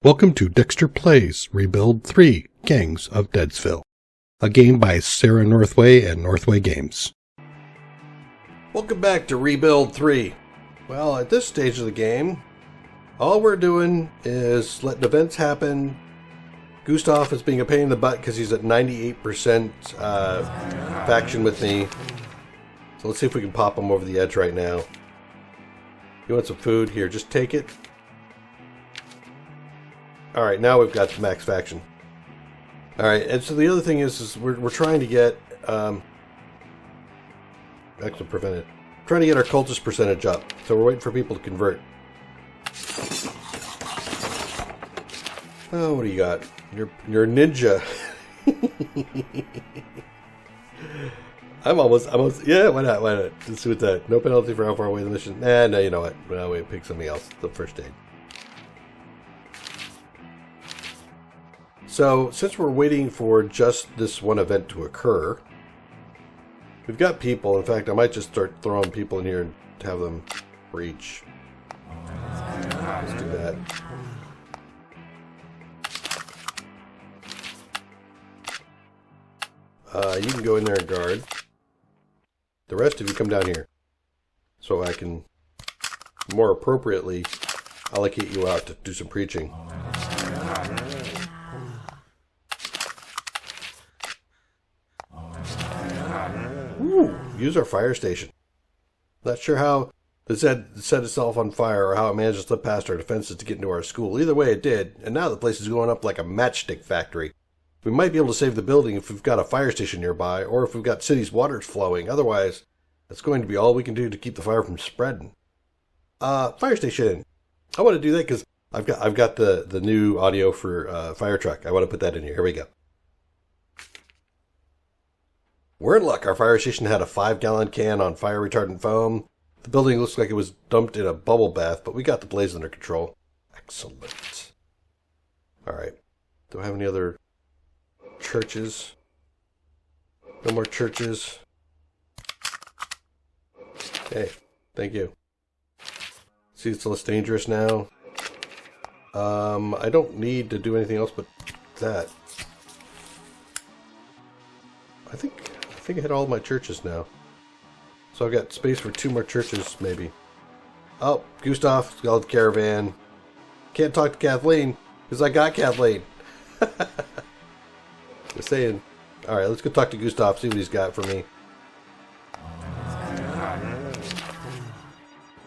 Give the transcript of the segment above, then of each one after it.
Welcome to Dextor Plays Rebuild 3 Gangs of Deadsville, a game by Sarah Northway and Northway Games. Welcome back to Rebuild 3. Well, at this stage of the game, all we're doing is letting events happen. Gustav is being a pain in the butt because he's at 98% faction with me. So let's see if we can pop him over the edge right now. You want some food? Here, just take it. Alright, now we've got the max faction. Alright, and so the other thing is we're trying to get actually prevented. Trying to get our cultist percentage up. So we're waiting for people to convert. Oh, what do you got? You're a ninja. I'm almost yeah, why not? Let's see what that. No penalty for how far away the mission. Nah, no, you know what? No, we pick something else. The first aid. So, since we're waiting for just this one event to occur, we've got people. In fact, I might just start throwing people in here and have them breach. Let's do that. You can go in there and guard. The rest of you come down here, so I can more appropriately allocate you out to do some preaching. Ooh, use our fire station. Not sure how it set itself on fire or how it managed to slip past our defenses to get into our school. Either way, it did, and now the place is going up like a matchstick factory. We might be able to save the building if we've got a fire station nearby, or if we've got city's waters flowing. Otherwise, that's going to be all we can do to keep the fire from spreading. Fire station. I want to do that because I've got the new audio for fire truck. I want to put that in here. Here we go. We're in luck. Our fire station had a 5-gallon can on fire retardant foam. The building looks like it was dumped in a bubble bath, but we got the blaze under control. Excellent. All right. Do I have any other churches? No more churches. Okay. Thank you. See, it's less dangerous now. I don't need to do anything else but that. I think I hit all my churches now. So I've got space for 2 more churches, maybe. Oh, Gustav, Skeleton Caravan. Can't talk to Kathleen, because I got Kathleen. Just saying. Alright, let's go talk to Gustav, see what he's got for me.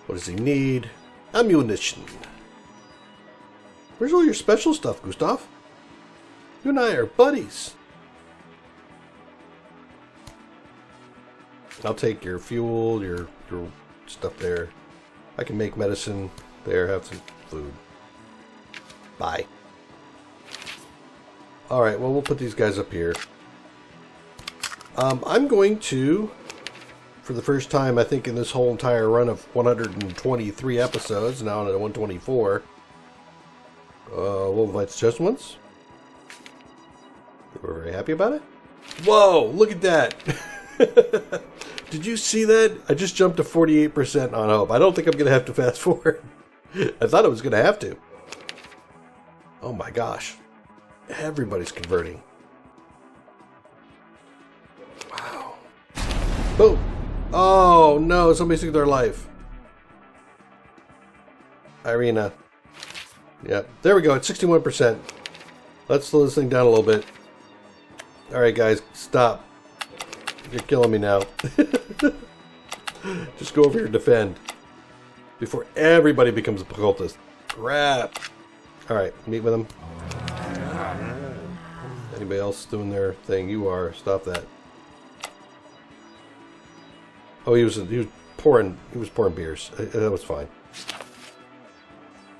What does he need? Ammunition. Where's all your special stuff, Gustav? You and I are buddies. I'll take your fuel, your stuff there. I can make medicine there, have some food. Bye. Alright, well, we'll put these guys up here. I'm going to, for the first time, I think, in this whole entire run of 123 episodes, now on 124, we'll invite just once. We're very happy about it. Whoa, look at that! Did you see that? I just jumped to 48% on hope. I don't think I'm going to have to fast forward. I thought I was going to have to. Oh my gosh. Everybody's converting. Wow. Boom. Oh no, somebody took their life. Irina. Yep. There we go. It's 61%. Let's slow this thing down a little bit. Alright guys, stop. You're killing me now. Just go over here and defend. Before everybody becomes a cultist. Crap. Alright, meet with him. Anybody else doing their thing? You are. Stop that. Oh, he was pouring beers. That was fine.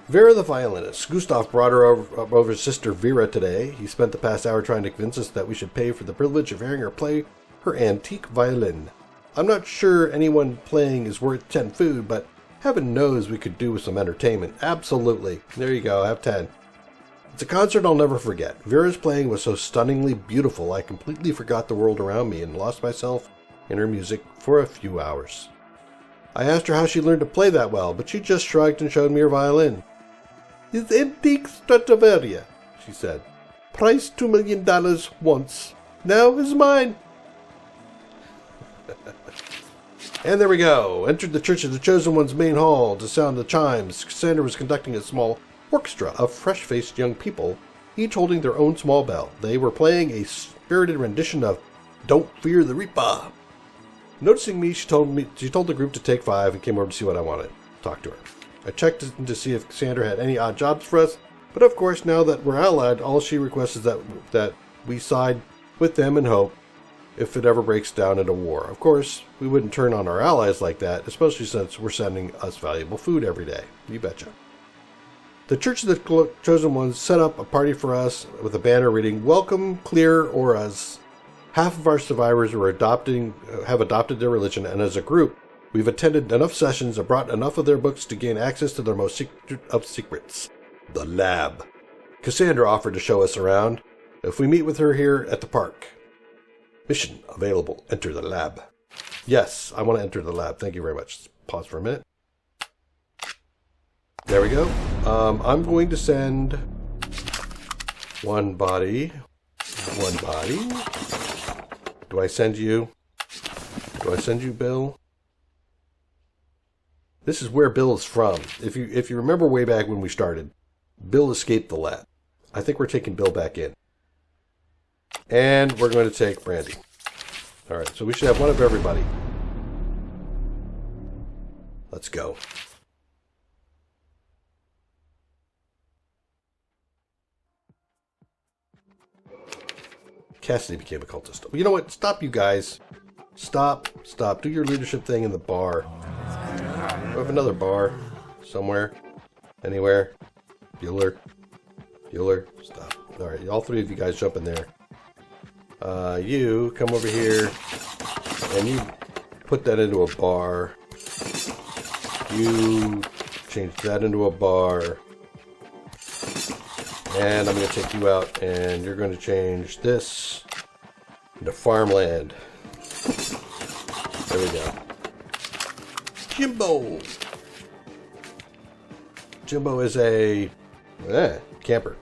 Vera the violinist. Gustav brought her over his sister Vera today. He spent the past hour trying to convince us that we should pay for the privilege of hearing her play her antique violin. I'm not sure anyone playing is worth 10 food, but heaven knows we could do with some entertainment. Absolutely. There you go, have 10. It's a concert I'll never forget. Vera's playing was so stunningly beautiful I completely forgot the world around me and lost myself in her music for a few hours. I asked her how she learned to play that well, but she just shrugged and showed me her violin. His antique Stradivari, she said. Price $2 million once. Now is mine. And there we go. Entered the Church of the Chosen One's main hall to sound the chimes. Cassandra was conducting a small orchestra of fresh-faced young people, each holding their own small bell. They were playing a spirited rendition of Don't Fear the Reaper. Noticing me, she told the group to take 5 and came over to see what I wanted. Talk to her. I checked in to see if Cassandra had any odd jobs for us, but of course, now that we're allied, all she requests is that we side with them and hope if it ever breaks down into war. Of course, we wouldn't turn on our allies like that, especially since we're sending us valuable food every day. You betcha. The Church of the Chosen Ones set up a party for us with a banner reading, Welcome, Clear Auras. Half of our survivors have adopted their religion, and as a group, we've attended enough sessions and brought enough of their books to gain access to their most secret of secrets, the lab. Cassandra offered to show us around if we meet with her here at the park. Mission available. Enter the lab. Yes, I want to enter the lab. Thank you very much. Let's pause for a minute. There we go. I'm going to send one body. Do I send you? Bill? This is where Bill is from. If you remember way back when we started, Bill escaped the lab. I think we're taking Bill back in. And we're going to take Brandy. Alright, so we should have one of everybody. Let's go. Cassidy became a cultist. You know what? Stop, you guys. Stop. Do your leadership thing in the bar. We have another bar somewhere. Anywhere. Bueller. Stop. Alright, all 3 of you guys jump in there. You come over here and you put that into a bar. You change that into a bar. And I'm going to take you out and you're going to change this into farmland. There we go. Jimbo. Jimbo is a camper.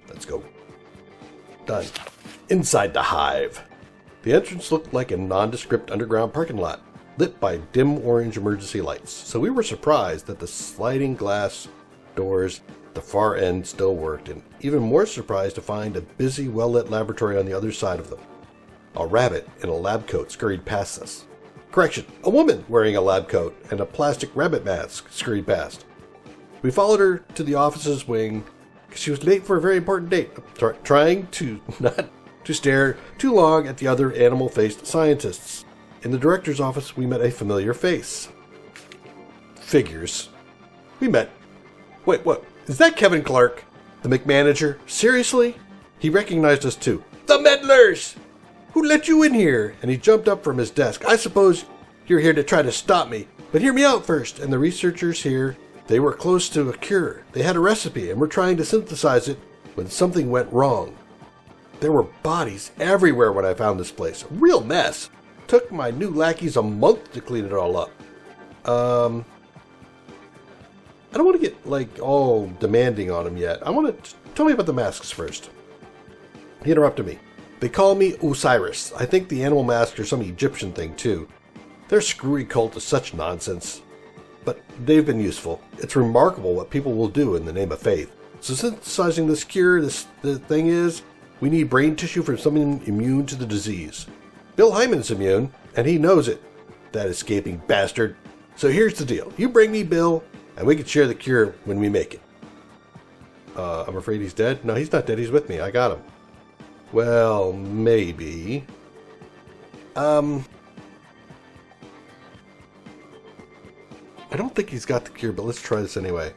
Let's go. Done. Inside the hive. The entrance looked like a nondescript underground parking lot, lit by dim orange emergency lights, so we were surprised that the sliding glass doors at the far end still worked, and even more surprised to find a busy, well-lit laboratory on the other side of them. A rabbit in a lab coat scurried past us. Correction, a woman wearing a lab coat and a plastic rabbit mask scurried past. We followed her to the office's wing because she was late for a very important date, trying to not to stare too long at the other animal-faced scientists. In the director's office, we met a familiar face. Figures. We met. Wait, what? Is that Kevin Clark, the McManager? Seriously? He recognized us too. The meddlers! Who let you in here? And he jumped up from his desk. I suppose you're here to try to stop me, but hear me out first. And the researchers here, they were close to a cure. They had a recipe and were trying to synthesize it when something went wrong. There were bodies everywhere when I found this place. A real mess. Took my new lackeys a month to clean it all up. I don't want to get, all demanding on him yet. I want to... Tell me about the masks first. He interrupted me. They call me Osiris. I think the animal masks are some Egyptian thing, too. Their screwy cult is such nonsense. But they've been useful. It's remarkable what people will do in the name of faith. So synthesizing this cure, the thing is... We need brain tissue from someone immune to the disease. Bill Hyman's immune, and he knows it, that escaping bastard. So here's the deal. You bring me Bill, and we can share the cure when we make it. I'm afraid he's dead? No, he's not dead. He's with me. I got him. Well, maybe. I don't think he's got the cure, but let's try this anyway.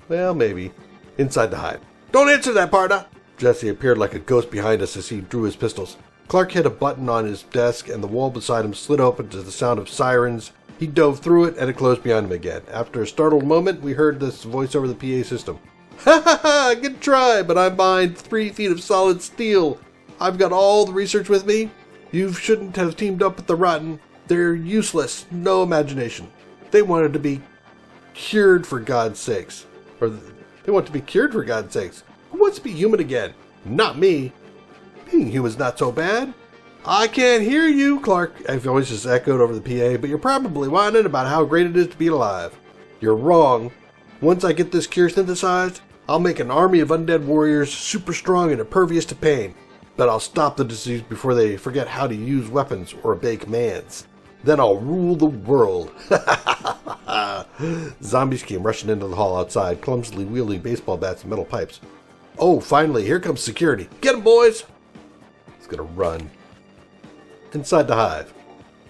Well, maybe. Inside the hive. Don't answer that, partner! Jesse appeared like a ghost behind us as he drew his pistols. Clark hit a button on his desk and the wall beside him slid open to the sound of sirens. He dove through it and it closed behind him again. After a startled moment, we heard this voice over the PA system. Ha ha ha! Good try, but I'm behind 3 feet of solid steel. I've got all the research with me. You shouldn't have teamed up with the rotten. They're useless. No imagination. They wanted to be cured for God's sakes. Or they want to be cured for God's sakes. Who wants to be human again? Not me. Being human's not so bad. I can't hear you, Clark. I've always just echoed over the PA, but you're probably whining about how great it is to be alive. You're wrong. Once I get this cure synthesized, I'll make an army of undead warriors super strong and impervious to pain. But I'll stop the disease before they forget how to use weapons or obey commands. Then I'll rule the world. Zombies came rushing into the hall outside, clumsily wielding baseball bats and metal pipes. Oh, finally, here comes security. Get 'em, boys! It's gonna run. Inside the hive.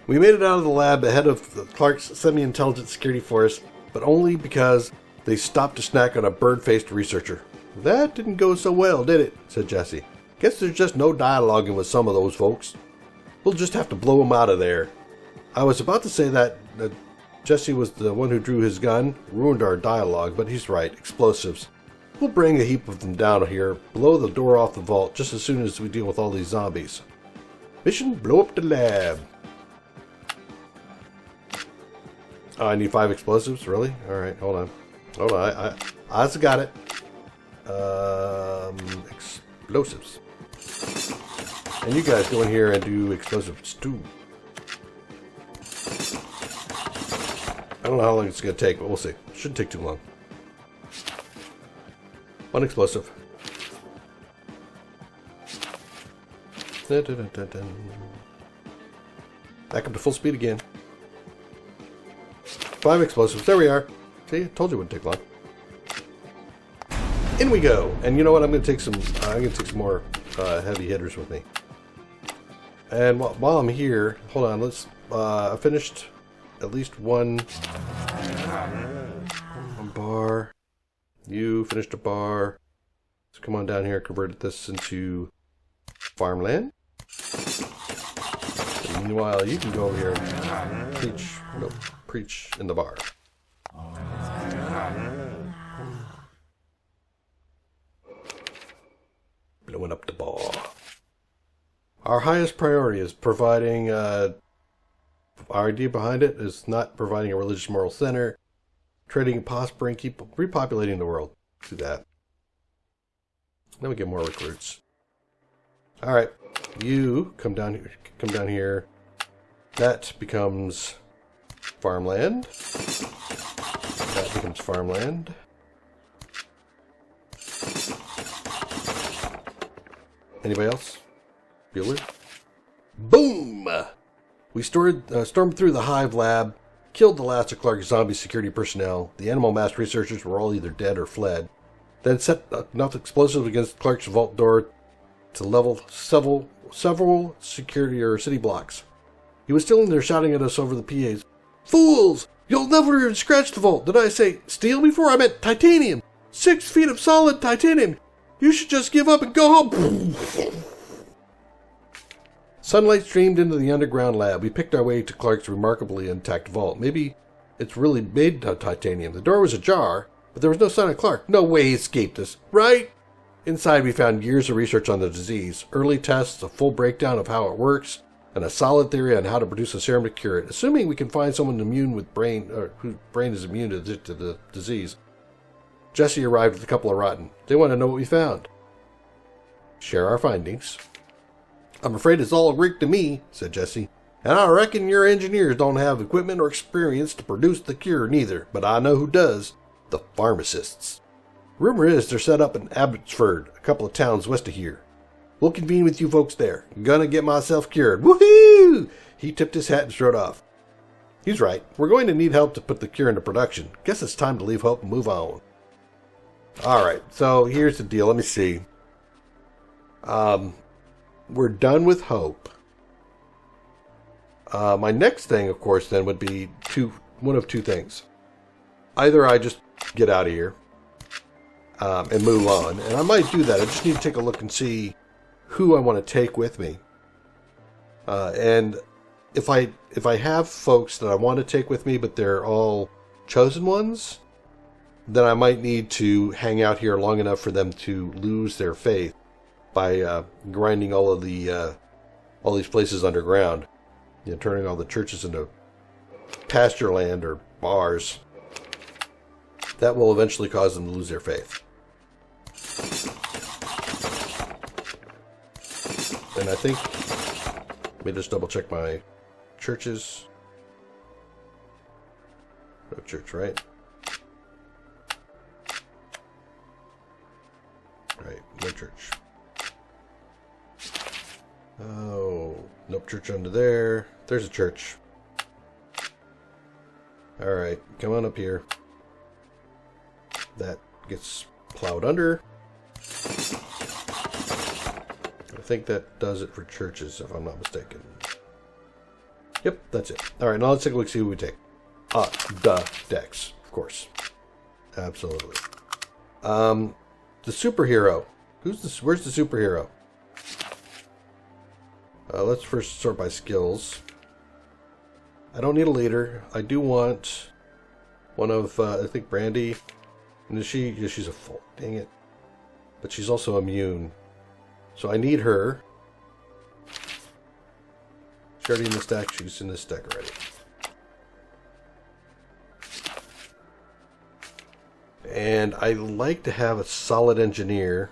We made it out of the lab ahead of Clark's semi-intelligent security force, but only because they stopped to snack on a bird-faced researcher. That didn't go so well, did it? Said Jesse. Guess there's just no dialoguing with some of those folks. We'll just have to blow them out of there. I was about to say that Jesse was the one who drew his gun, ruined our dialogue, but he's right. Explosives. We'll bring a heap of them down here, blow the door off the vault just as soon as we deal with all these zombies. Mission: blow up the lab. Oh, I need 5 explosives? Really? Alright, hold on. Hold on, I just got it. Explosives. And you guys go in here and do explosives too. I don't know how long it's going to take, but we'll see. Shouldn't take too long. 1 explosive. Dun, dun, dun, dun, dun. Back up to full speed again. 5 explosives. There we are. See, I told you it wouldn't take long. In we go. And you know what? I'm going to take some. I'm going to take some more heavy hitters with me. And while I'm here, hold on. Let's. I finished at least one bar. You finished a bar. So come on down here. Converted this into farmland. And meanwhile, you can go over here and preach. No, preach in the bar. Blowing up the bar. Our highest priority is providing. Our idea behind it is not providing a religious moral center, trading, prospering, keep repopulating the world. Do that. Then we get more recruits. All right, you come down here. Come down here. That becomes farmland. That becomes farmland. Anybody else? Bueller? Boom! We stormed through the hive lab, killed the last of Clark's zombie security personnel. The animal mass researchers were all either dead or fled. Then set enough explosives against Clark's vault door to level several security or city blocks. He was still in there shouting at us over the PAs. Fools! You'll never even scratch the vault. Did I say steel before? I meant titanium. 6 feet of solid titanium. You should just give up and go home. Sunlight streamed into the underground lab. We picked our way to Clark's remarkably intact vault. Maybe it's really made of titanium. The door was ajar, but there was no sign of Clark. No way he escaped us, right? Inside we found years of research on the disease, early tests, a full breakdown of how it works, and a solid theory on how to produce a serum to cure it, assuming we can find someone immune with brain, or whose brain is immune to the disease. Jesse arrived with a couple of rotten. They want to know what we found. Share our findings. I'm afraid it's all Greek to me, said Jesse. And I reckon your engineers don't have equipment or experience to produce the cure neither, but I know who does. The pharmacists. Rumor is they're set up in Abbotsford, a couple of towns west of here. We'll convene with you folks there. Gonna get myself cured. Woohoo! He tipped his hat and strode off. He's right. We're going to need help to put the cure into production. Guess it's time to leave hope and move on. Alright, so here's the deal. Let me see. We're done with hope. My next thing, of course, then would be one of two things. Either I just get out of here and move on, and I might do that. I just need to take a look and see who I want to take with me. And if I have folks that I want to take with me, but they're all chosen ones, then I might need to hang out here long enough for them to lose their faith by grinding all these places underground, turning all the churches into pasture land or bars. That will eventually cause them to lose their faith. And I think, let me just double check my churches. No church, right? Right, no church. Oh, nope, church under there. There's a church. Alright, come on up here. That gets plowed under. I think that does it for churches, if I'm not mistaken. Yep, that's it. Alright, now let's take a look, see who we take. Dex, of course. Absolutely. The superhero. Where's the superhero? Let's first sort by skills. I don't need a leader. I do want one of, I think, Brandy. And is she? Yeah, she's a full. Dang it. But she's also immune. So I need her. She's already in the stack. She's in this stack already. And I like to have a solid engineer.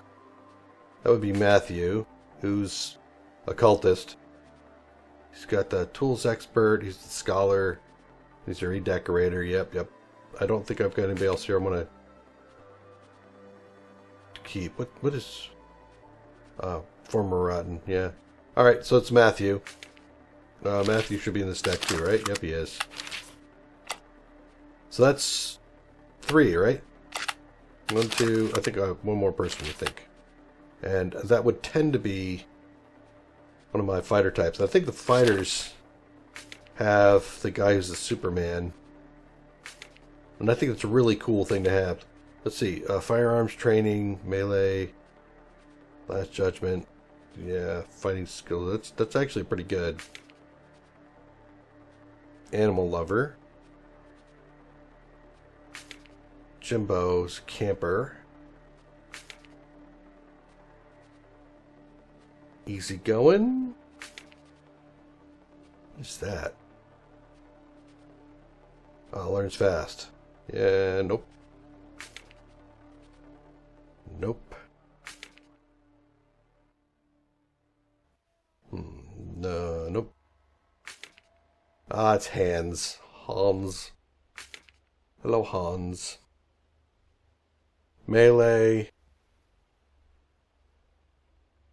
That would be Matthew, who's a cultist. He's got the tools expert. He's the scholar. He's a redecorator. Yep. I don't think I've got anybody else here. I'm gonna keep. What is? Former rotten. Yeah. All right. So it's Matthew. Matthew should be in the stack too, right? Yep, he is. So that's 3, right? 1, 2. I think one more person. I think, and that would tend to be one of my fighter types. I think the fighters have the guy who's the Superman, and I think it's a really cool thing to have. Let's see, firearms training, melee, last judgment, yeah, fighting skill. That's actually pretty good. Animal lover, Jimbo's camper, easy going. What's that? Learns fast. Yeah, nope. Nope. No, nope. It's Hans. Hans. Hello, Hans. Melee.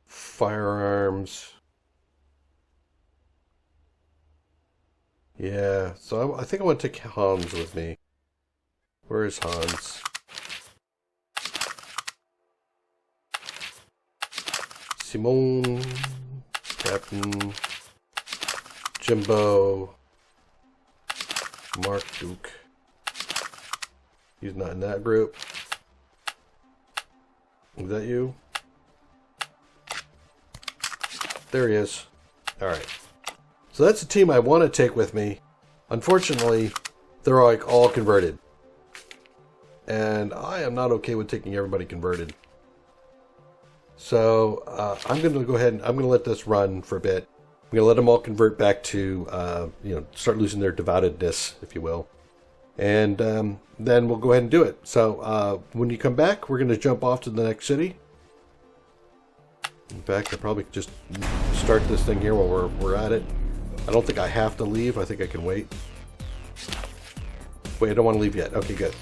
Firearms. Yeah, so I think I want to take Hans with me. Where is Hans? Simone, Captain, Jimbo, Mark Duke. He's not in that group. Is that you? There he is. Alright. So that's the team I want to take with me. Unfortunately, they're like all converted. And I am not okay with taking everybody converted. So I'm going to go ahead and I'm going to let this run for a bit. I'm going to let them all convert back to, start losing their devotedness, if you will. And then we'll go ahead and do it. So when you come back, we're going to jump off to the next city. In fact, I probably could just start this thing here while we're at it. I don't think I have to leave. I think I can wait. Wait, I don't want to leave yet. Okay, good.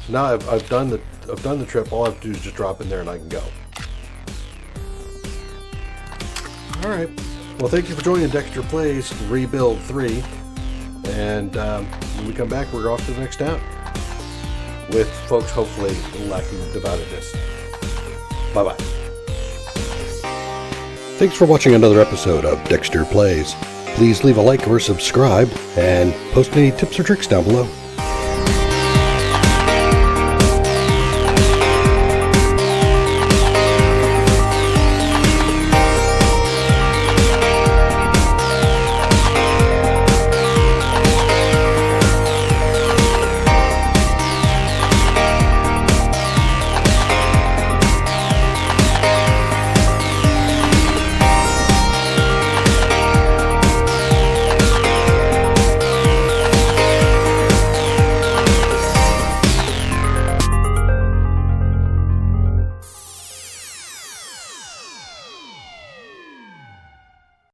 So now I've done the trip. All I have to do is just drop in there and I can go. All right. Well, thank you for joining Dextor Plays Rebuild 3. And when we come back, we're off to the next town. With folks hopefully lacking devotedness. Bye-bye. Thanks for watching another episode of Dextor Plays. Please leave a like or subscribe, and post any tips or tricks down below.